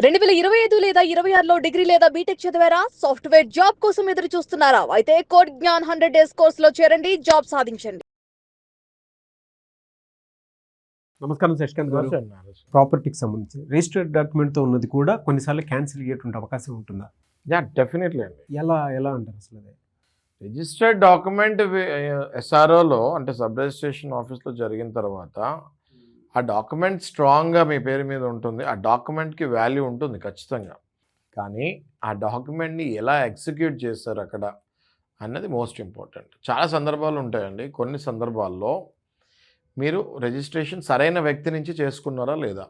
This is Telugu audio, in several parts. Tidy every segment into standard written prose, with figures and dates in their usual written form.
2025 లేదా 26లో డిగ్రీ లేదా బీటెక్ చదివారా? సాఫ్ట్‌వేర్ జాబ్ కోసం ఎదురు చూస్తున్నారా? అయితే కోడ్ జ్ఞాన్ 100 డేస్ కోర్సులో చేరండి, జాబ్ సాధించండి. నమస్కారం శశికాంత్ గారు. నమస్తే. ప్రాపర్టీకి సంబంధించి రిజిస్టర్డ్ డాక్యుమెంట్తో ఉన్నది కూడా కొన్నిసార్లు క్యాన్సిల్ అయ్యేటువంటి అవకాశం ఉంటుందా? డెఫినెట్లీ అండి. ఎలా అంటారు అసలు అది? రిజిస్టర్డ్ డాక్యుమెంట్ ఎస్ఆర్ఓలో అంటే సబ్ రిజిస్ట్రేషన్ ఆఫీస్లో జరిగిన తర్వాత ఆ డాక్యుమెంట్ స్ట్రాంగ్గా మీ పేరు మీద ఉంటుంది. ఆ డాక్యుమెంట్కి వాల్యూ ఉంటుంది ఖచ్చితంగా. కానీ ఆ డాక్యుమెంట్ని ఎలా ఎగ్జిక్యూట్ చేస్తారు అక్కడ అన్నది మోస్ట్ ఇంపార్టెంట్. చాలా సందర్భాలు ఉంటాయండి. కొన్ని సందర్భాల్లో మీరు రిజిస్ట్రేషన్ సరైన వ్యక్తి నుంచి చేసుకున్నారా లేదా,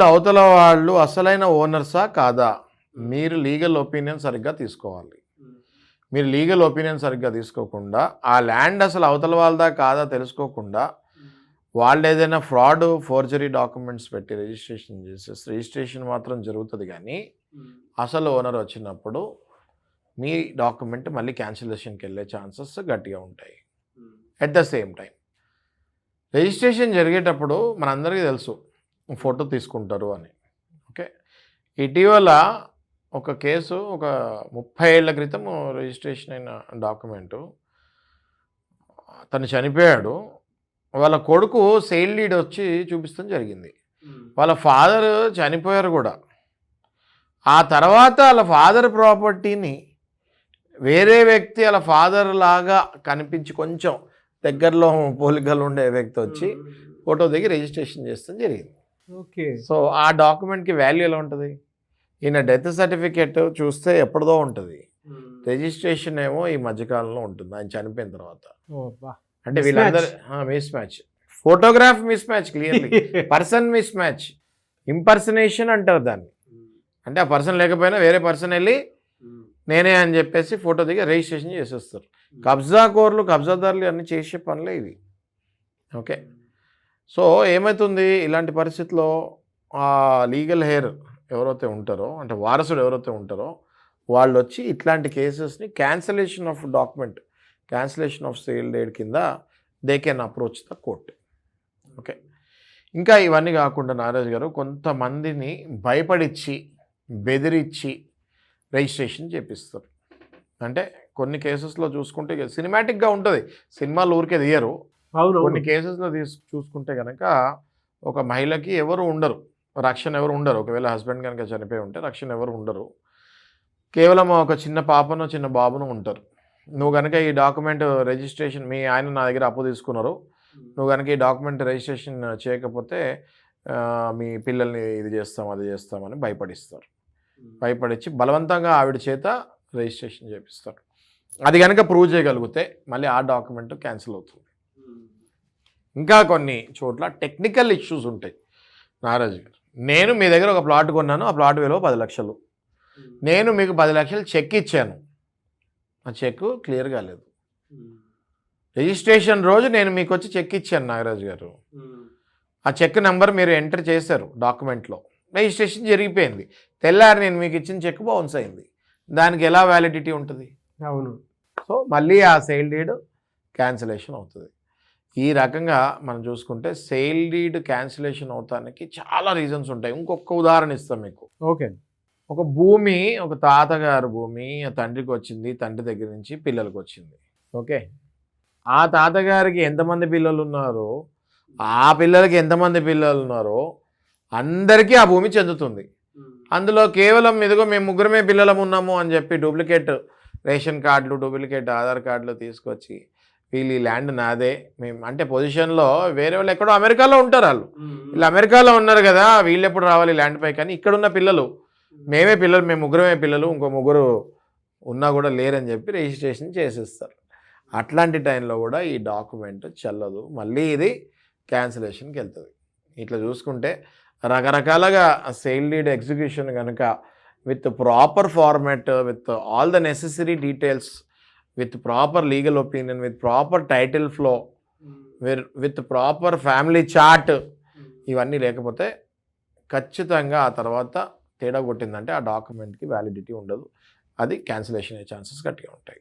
అవతల వాళ్ళు అసలైన ఓనర్సా కాదా, మీరు లీగల్ ఒపీనియన్ సరిగ్గా తీసుకోవాలి. మీరు లీగల్ ఒపీనియన్ సరిగ్గా తీసుకోకుండా ఆ ల్యాండ్ అసలు అవతల వాళ్ళదా కాదా తెలుసుకోకుండా వాళ్ళు ఏదైనా ఫ్రాడ్ ఫోర్జరీ డాక్యుమెంట్స్ పెట్టి రిజిస్ట్రేషన్ చేసేసి రిజిస్ట్రేషన్ మాత్రం జరుగుతుంది, కానీ అసలు ఓనర్ వచ్చినప్పుడు మీ డాక్యుమెంట్ మళ్ళీ క్యాన్సిలేషన్కి వెళ్ళే ఛాన్సెస్ గట్టిగా ఉంటాయి. At the same time registration జరిగేటప్పుడు మనందరికీ తెలుసు ఫోటో తీసుకుంటారు అని. ఓకే, ఇటీవల ఒక కేసు, ఒక 30 ఏళ్ల క్రితం రిజిస్ట్రేషన్ అయిన డాక్యుమెంటు, తను చనిపోయాడు. వాళ్ళ కొడుకు సేల్ డీడ్ వచ్చి చూపిస్తాం జరిగింది. వాళ్ళ ఫాదర్ చనిపోయారు కూడా. ఆ తర్వాత వాళ్ళ ఫాదర్ ప్రాపర్టీని వేరే వ్యక్తి వాళ్ళ ఫాదర్ లాగా కనిపించి కొంచెం దగ్గరలో పోలికలు ఉండే వ్యక్తి వచ్చి ఫోటో దిగి రిజిస్ట్రేషన్ చేస్తాం జరిగింది. ఓకే, సో ఆ డాక్యుమెంట్కి వాల్యూ ఎలా ఉంటుంది? ఈయన డెత్ సర్టిఫికేట్ చూస్తే ఎప్పటిదో ఉంటుంది, రిజిస్ట్రేషన్ ఏమో ఈ మధ్యకాలంలో ఉంటుంది ఆయన చనిపోయిన తర్వాత. అంటే వీళ్ళందరూ miss match, photograph miss match, clearly person miss match, impersonation అంటారు దాన్ని. అంటే ఆ పర్సన్ లేకపోయినా వేరే పర్సన్ వెళ్ళి నేనే అని చెప్పేసి ఫోటో దిగి రిజిస్ట్రేషన్ చేసేస్తారు. కబ్జాకోర్లు, కబ్జాదారులు అన్నీ చేసే పనులే ఇవి. ఓకే, సో ఏమవుతుంది ఇలాంటి పరిస్థితుల్లో ఆ లీగల్ హెయిర్ ఎవరైతే ఉంటారో, అంటే వారసుడు ఎవరైతే ఉంటారో వాళ్ళు వచ్చి ఇట్లాంటి కేసెస్ని cancellation of document, cancellation of sale deed కింద they can approach the court. Okay, ఇంకా ఇవన్నీ కాకుండా నారాజ్ గారు కొంతమందిని భయపడిచ్చి బెదిరించి రిజిస్ట్రేషన్ చేపిస్తారు. అంటే కొన్ని కేసెస్లో చూసుకుంటే సినిమాటిక్గా ఉంటుంది, సినిమాలు ఊరికే తీయరు. కొన్ని కేసెస్లో చూసుకుంటే కనుక ఒక మహిళకి ఎవరు ఉండరు, రక్షణ ఎవరు ఉండరు. ఒకవేళ హస్బెండ్ కనుక చనిపోయి ఉంటే రక్షణ ఎవరు ఉండరు, కేవలం ఒక చిన్న పాపను చిన్న బాబును ఉంటారు. నువ్వు కనుక ఈ డాక్యుమెంట్ రిజిస్ట్రేషన్, మీ ఆయన నా దగ్గర అప్పు తీసుకున్నారు, నువ్వు కనుక ఈ డాక్యుమెంట్ రిజిస్ట్రేషన్ చేయకపోతే మీ పిల్లల్ని ఇది చేస్తాం అది చేస్తామని భయపడిస్తారు. భయపడించి బలవంతంగా ఆవిడ చేత రిజిస్ట్రేషన్ చేపిస్తారు. అది కనుక ప్రూవ్ చేయగలిగితే మళ్ళీ ఆ డాక్యుమెంట్ క్యాన్సిల్ అవుతుంది. ఇంకా కొన్ని చోట్ల టెక్నికల్ ఇష్యూస్ ఉంటాయి నారాజ్ గారు. నేను మీ దగ్గర ఒక ప్లాట్ కొన్నాను, ఆ ప్లాట్ విలువ 10 లక్షలు, నేను మీకు 10 లక్షలు చెక్ ఇచ్చాను, ఆ చెక్ క్లియర్ కాలేదు. రిజిస్ట్రేషన్ రోజు నేను మీకు వచ్చి చెక్ ఇచ్చాను నాగరాజ్ గారు, ఆ చెక్ నెంబర్ మీరు ఎంటర్ చేశారు డాక్యుమెంట్లో, రిజిస్ట్రేషన్ జరిగిపోయింది. తెల్లారి నేను మీకు ఇచ్చిన చెక్ బౌన్స్ అయింది, దానికి ఎలా వ్యాలిడిటీ ఉంటుంది? అవును. సో మళ్ళీ ఆ సేల్ డీడ్ క్యాన్సిలేషన్ అవుతుంది. ఈ రకంగా మనం చూసుకుంటే సేల్ డీడ్ క్యాన్సిలేషన్ అవుతానికి చాలా రీజన్స్ ఉంటాయి. ఇంకొక ఉదాహరణ ఇస్తాం మీకు. ఓకే, ఒక భూమి, ఒక తాతగారు భూమి తండ్రికి వచ్చింది, తండ్రి దగ్గర నుంచి పిల్లలకు వచ్చింది. ఓకే, ఆ తాతగారికి ఎంతమంది పిల్లలు ఉన్నారో, ఆ పిల్లలకి ఎంతమంది పిల్లలు ఉన్నారో అందరికీ ఆ భూమి చెందుతుంది. అందులో కేవలం ఇదిగో మేము ముగ్గురమే పిల్లలం ఉన్నాము అని చెప్పి డూప్లికేట్ రేషన్ కార్డులు, డూప్లికేట్ ఆధార్ కార్డులు తీసుకొచ్చి వీళ్ళు ఈ ల్యాండ్ నాదే మేము అంటే పొజిషన్లో వేరే వాళ్ళు ఎక్కడో అమెరికాలో ఉంటారు. వీళ్ళు అమెరికాలో ఉన్నారు కదా, వీళ్ళు ఎప్పుడు రావాలి ల్యాండ్పై, కానీ ఇక్కడున్న పిల్లలు మేము ముగ్గురమే పిల్లలు, ఇంకో ముగ్గురు ఉన్నా కూడా లేరని చెప్పి రిజిస్ట్రేషన్ చేసేస్తారు. అట్లాంటి టైంలో కూడా ఈ డాక్యుమెంట్ చెల్లదు, మళ్ళీ ఇది క్యాన్సిలేషన్కి వెళ్తుంది. ఇట్లా చూసుకుంటే రకరకాలుగా సేల్ డీడ్ ఎగ్జిక్యూషన్ కనుక with proper format, with all the necessary details, with proper legal opinion, with proper title flow, with proper family chart, ఇవన్నీ లేకపోతే ఖచ్చితంగా ఆ తర్వాత తేడా కొట్టిందంటే ఆ డాక్యుమెంట్కి వ్యాలిడిటీ ఉండదు, అది క్యాన్సిలేషన్ అయ్యే ఛాన్సెస్ గట్టిగా ఉంటాయి.